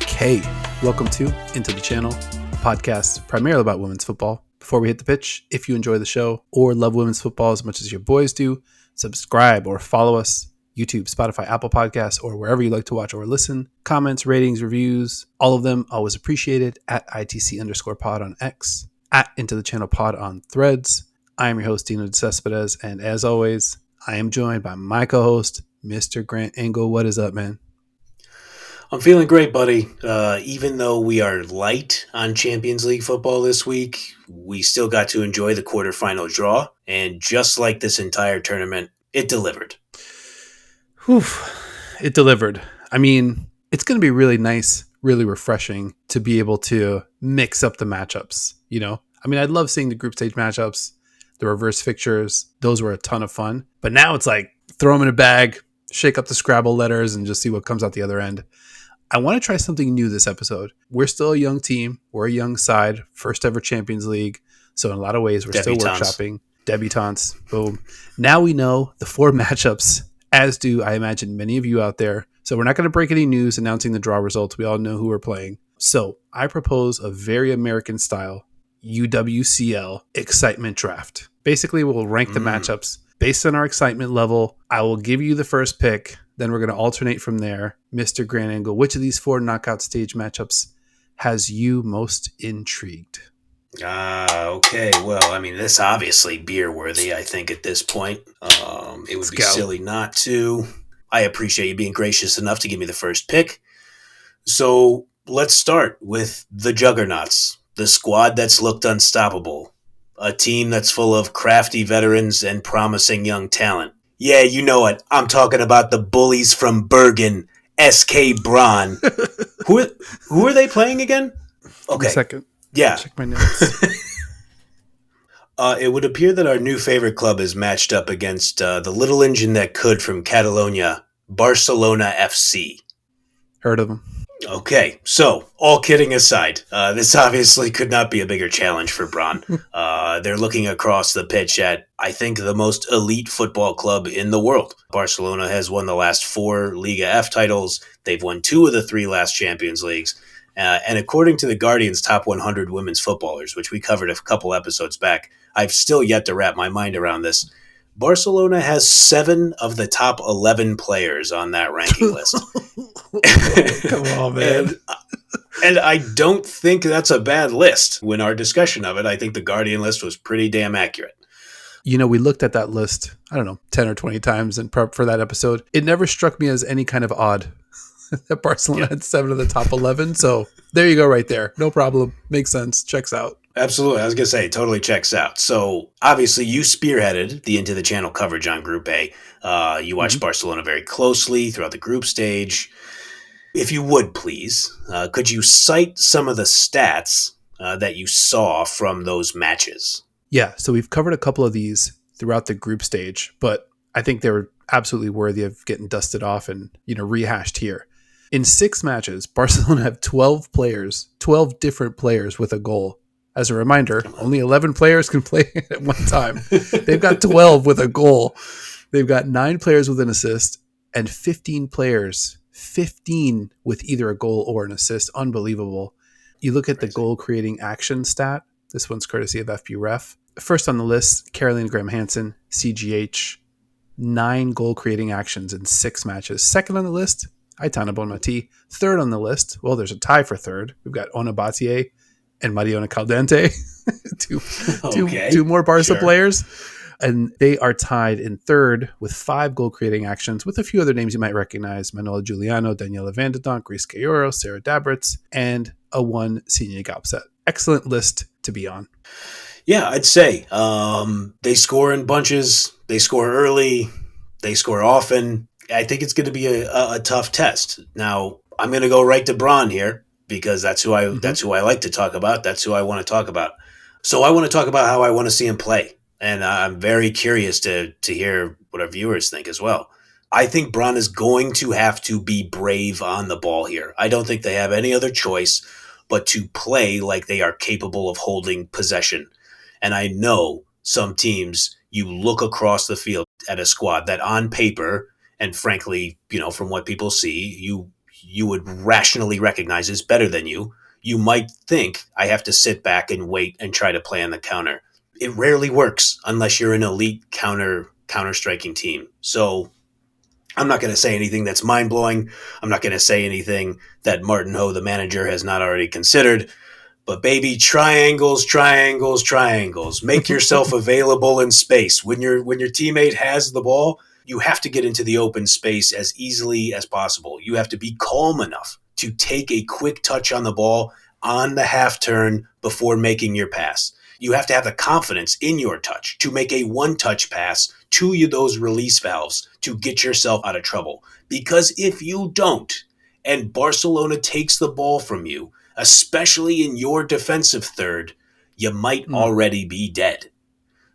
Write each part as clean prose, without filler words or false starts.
Okay, welcome to Into the Channel, a podcast primarily about women's football. Before we hit the pitch, if you enjoy the show or love women's football as much as your boys do, subscribe or follow us, YouTube, Spotify, Apple Podcasts, or wherever you like to watch or listen. Comments, ratings, reviews, all of them always appreciated at ITC_pod on X, at Into the Channel pod on Threads. I am your host, Dino Cespedes, and as always, I am joined by my co-host, Mr. Grant Engel. What is up, man? I'm feeling great, buddy. Even though we are light on Champions League football this week, we still got to enjoy the quarterfinal draw. And just like this entire tournament, it delivered. Whew, it delivered. I mean, it's going to be really nice, really refreshing to be able to mix up the matchups, you know? I mean, I'd love seeing the group stage matchups, the reverse fixtures. Those were a ton of fun. But now it's like throw them in a bag, shake up the Scrabble letters, and just see what comes out the other end. I want to try something new this episode. We're still a young team. We're a young side. First ever Champions League. So in a lot of ways, we're still workshopping. Debutantes. Boom. Now we know the 4 matchups, as do, I imagine, many of you out there. So we're not going to break any news announcing the draw results. We all know who we're playing. So I propose a very American style UWCL excitement draft. Basically, we'll rank the matchups based on our excitement level. I will give you the first pick. Then we're going to alternate from there. Mr. Grand Angle, which of these 4 knockout stage matchups has you most intrigued? Okay. Well, I mean, this obviously beer worthy, I think, at this point. It would be silly not to. I appreciate you being gracious enough to give me the first pick. So let's start with the Juggernauts, the squad that's looked unstoppable, a team that's full of crafty veterans and promising young talent. Yeah, you know it. I'm talking about the bullies from Bergen, SK Brann. Who are they playing again? Okay. A second. Yeah. Check my notes. It would appear that our new favorite club is matched up against the little engine that could from Catalonia, Barcelona FC. Heard of them. Okay, so all kidding aside, this obviously could not be a bigger challenge for Brann. They're looking across the pitch at, I think, the most elite football club in the world. Barcelona has won the last 4 Liga F titles. They've won 2 of the 3 last Champions Leagues. And according to the Guardian's top 100 women's footballers, which we covered a couple episodes back, I've still yet to wrap my mind around this. Barcelona has 7 of the top 11 players on that ranking list. Come on, man. And I don't think that's a bad list. When our discussion of it, I think the Guardian list was pretty damn accurate. You know, we looked at that list, 10 or 20 times in prep for that episode. It never struck me as any kind of odd that Barcelona had 7 of the top 11. So there you go right there. No problem. Makes sense. Checks out. Absolutely. I was going to say, it totally checks out. So obviously you spearheaded the Into the Channel coverage on Group A. You watched Barcelona very closely throughout the group stage. If you would, please, could you cite some of the stats that you saw from those matches? Yeah, so we've covered a couple of these throughout the group stage, but I think they were absolutely worthy of getting dusted off and, rehashed here. In 6 matches, Barcelona have 12 different players with a goal. As a reminder, only 11 players can play at one time. They've got 12 with a goal. They've got 9 players with an assist and 15 with either a goal or an assist. Unbelievable. You look at the goal creating action stat. This one's courtesy of FBref. First on the list, Caroline Graham Hansen, CGH, 9 goal creating actions in 6 matches. Second on the list, Aitana Bonmatí. Third on the list, well, there's a tie for third. We've got Batlle and Mariona Caldentey, two more Barca players. And they are tied in third with 5 goal-creating actions with a few other names you might recognize. Manuela Giuliano, Daniela Vanderdonk, Grace Cayorro, Sarah Dabritz, and a 1 Signe Gaupset. Excellent list to be on. Yeah, I'd say they score in bunches. They score early. They score often. I think it's going to be a tough test. Now, I'm going to go right to Brann here because that's who I like to talk about. That's who I want to talk about. So I want to talk about how I want to see him play. And I'm very curious to hear what our viewers think as well. I think Brann is going to have to be brave on the ball here. I don't think they have any other choice but to play like they are capable of holding possession. And I know some teams, you look across the field at a squad that on paper and frankly, from what people see, you would rationally recognize is better than you, you might think I have to sit back and wait and try to play on the counter. It rarely works unless you're an elite counter striking team. So I'm not going to say anything that's mind blowing. I'm not going to say anything that Martin Ho, the manager, has not already considered. But baby, triangles, triangles, triangles. Make yourself available in space. When your teammate has the ball, you have to get into the open space as easily as possible. You have to be calm enough to take a quick touch on the ball on the half turn before making your pass. You have to have the confidence in your touch to make a one-touch pass to those release valves to get yourself out of trouble. Because if you don't, and Barcelona takes the ball from you, especially in your defensive third, you might already be dead.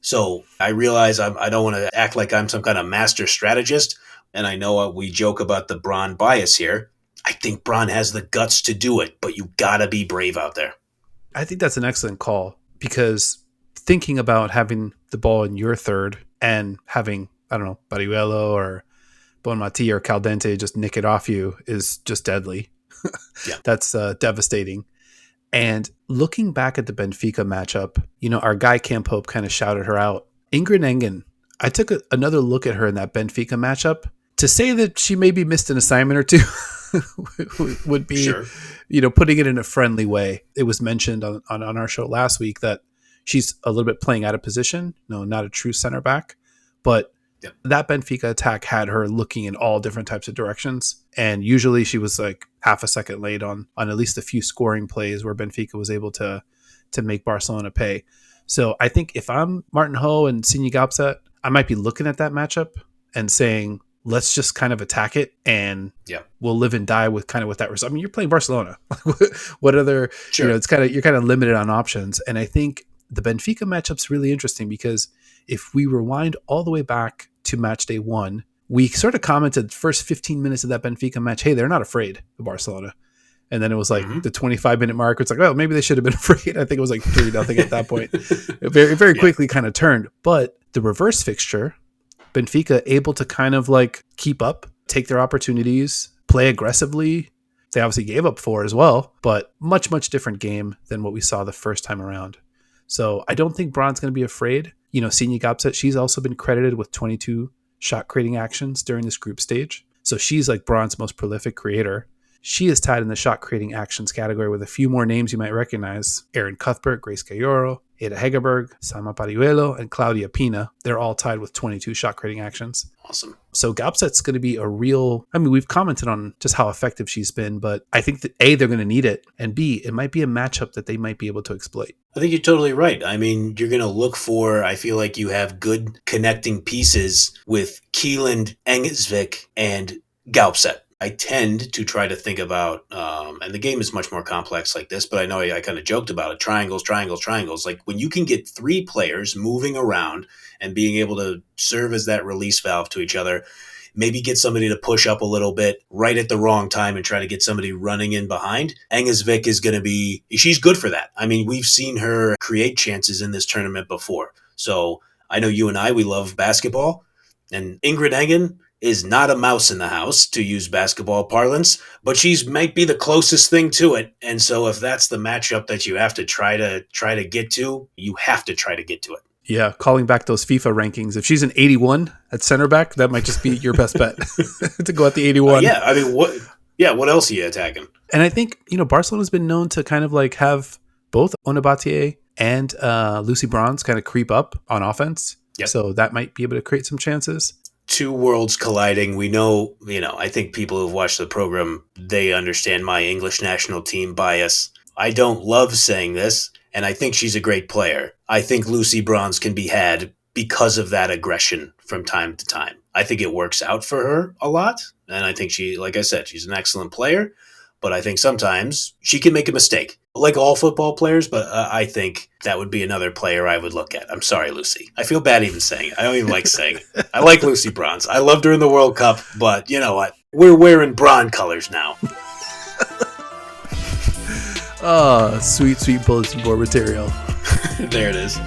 So I realize I don't want to act like I'm some kind of master strategist, and I know we joke about the Brann bias here. I think Brann has the guts to do it, but you gotta be brave out there. I think that's an excellent call, because thinking about having the ball in your third and having, I don't know, Paralluelo or Bonmatí or Caldentey just nick it off you is just deadly. Yeah. That's devastating. And looking back at the Benfica matchup, our guy Camp Hope kind of shouted her out. Ingrid Engen, I took another look at her in that Benfica matchup. To say that she maybe missed an assignment or two would be, Sure. Putting it in a friendly way. It was mentioned on our show last week that she's a little bit playing out of position. No, not a true center back. But that Benfica attack had her looking in all different types of directions. And usually she was like half a second late on at least a few scoring plays where Benfica was able to make Barcelona pay. So I think if I'm Martin Ho and Signe Gaupset, I might be looking at that matchup and saying, let's just kind of attack it, and we'll live and die with that result. I mean, you're playing Barcelona. What other, sure. You're kind of limited on options. And I think the Benfica matchup's really interesting, because if we rewind all the way back to match day 1, we sort of commented the first 15 minutes of that Benfica match, hey, they're not afraid of Barcelona. And then it was like the 25-minute mark. It's like, well, maybe they should have been afraid. I think it was like 3-0 at that point. It very quickly kind of turned. But the reverse fixture, Benfica able to kind of like keep up, take their opportunities, play aggressively. They obviously gave up 4 as well, but much, much different game than what we saw the first time around. So I don't think Brann's going to be afraid. Signe Gaupset, she's also been credited with 22 shot creating actions during this group stage. So she's like Brann's most prolific creator. She is tied in the shot creating actions category with a few more names you might recognize. Erin Cuthbert, Grace Cayoro, Ada Hegerberg, Salma Paralluelo, and Claudia Pina. They're all tied with 22 shot creating actions. Awesome. So Gaupset's going to be a real, we've commented on just how effective she's been, but I think that A, they're going to need it, and B, it might be a matchup that they might be able to exploit. I think you're totally right. I mean, you're going to look for, I feel like you have good connecting pieces with Kielland, Engesvik, and Gaupset. I tend to try to think about, and the game is much more complex like this, but I know I kind of joked about it. Triangles, triangles, triangles. Like when you can get 3 players moving around and being able to serve as that release valve to each other, maybe get somebody to push up a little bit right at the wrong time and try to get somebody running in behind. Engesvik is going to be, she's good for that. I mean, we've seen her create chances in this tournament before. So I know you and we love basketball, and Ingrid Engen is not a mouse in the house, to use basketball parlance, but she's might be the closest thing to it. And so if that's the matchup that you have to try to get to, you have to try to get to it. Yeah, calling back those FIFA rankings. If she's an 81 at center back, that might just be your best bet to go at the 81. What else are you attacking? And I think, Barcelona's been known to kind of like have both Batlle and Lucy Bronze kind of creep up on offense. Yep. So that might be able to create some chances. 2 worlds colliding. We know, I think people who've watched the program, they understand my English national team bias. I don't love saying this, and I think she's a great player. I think Lucy Bronze can be had because of that aggression from time to time. I think it works out for her a lot, and I think she, like I said, she's an excellent player, but I think sometimes she can make a mistake, like all football players, but I think that would be another player I would look at. I'm sorry, Lucy. I feel bad even saying it. I don't even like saying it. I like Lucy Bronze. I loved her in the World Cup, but you know what? We're wearing Brann colors now. Oh, sweet, sweet bulletin board material. There it is.